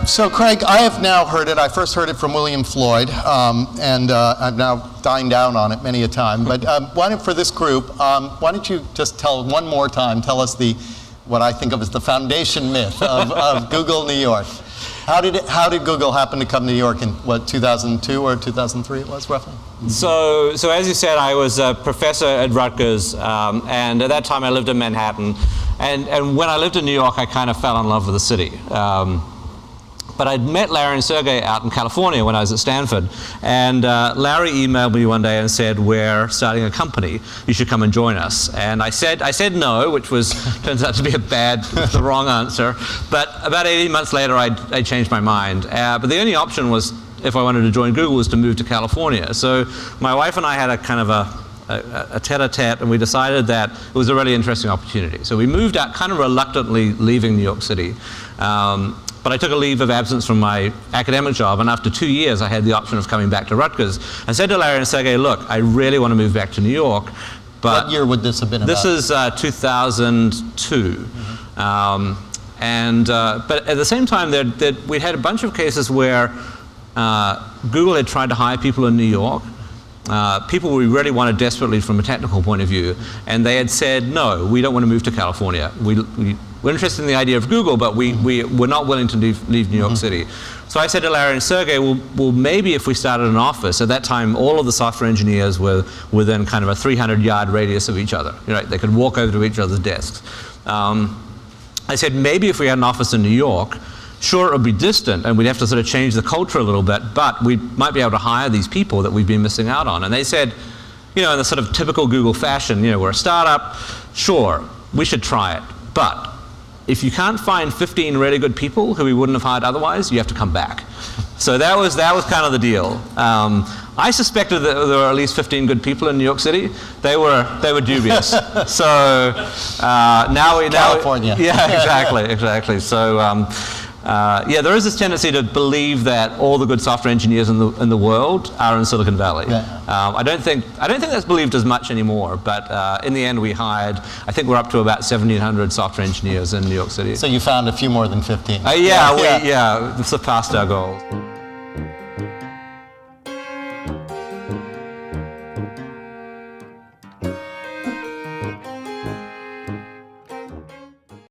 So Craig, I have now heard it. I first heard it from William Floyd, and I've now dined down on it many a time. But why don't, for this group, why don't you just tell us what I think of as the foundation myth of Google New York. How did Google happen to come to New York in, what, 2002 or 2003 it was, roughly? So as you said, I was a professor at Rutgers, and at that time I lived in Manhattan. And when I lived in New York, I kind of fell in love with the city. But I'd met Larry and Sergey out in California when I was at Stanford. And Larry emailed me one day and said, "We're starting a company. You should come and join us." And I said no, which turns out to be the wrong answer. But about 18 months later, I changed my mind. But the only option was, if I wanted to join Google, was to move to California. So my wife and I had a kind of a tete-a-tete, and we decided that it was a really interesting opportunity. So we moved out, kind of reluctantly leaving New York City. But I took a leave of absence from my academic job, and after 2 years, I had the option of coming back to Rutgers. I said to Larry and Sergey, "Look, I really want to move back to New York." But what year would this have been about? This is 2002. But at the same time, we had a bunch of cases where Google had tried to hire people in New York, people we really wanted desperately from a technical point of view, and they had said, "No, we don't want to move to California. We're interested in the idea of Google, but we're not willing to leave New York City." So I said to Larry and Sergey, well, maybe if we started an office. At that time, all of the software engineers were within kind of a 300-yard radius of each other. You know, they could walk over to each other's desks. I said, maybe if we had an office in New York, sure, it would be distant, and we'd have to sort of change the culture a little bit, but we might be able to hire these people that we've been missing out on. And they said, you know, in the sort of typical Google fashion, you know, we're a startup, sure, we should try it, but if you can't find 15 really good people who we wouldn't have hired otherwise, you have to come back. So that was kind of the deal. I suspected that there were at least 15 good people in New York City. They were dubious. So now California. Yeah, exactly. So yeah, there is this tendency to believe that all the good software engineers in the world are in Silicon Valley. Yeah. I don't think that's believed as much anymore. But in the end, we hired. I think we're up to about 1,700 software engineers in New York City. So you found a few more than 15. Yeah, we surpassed our goal.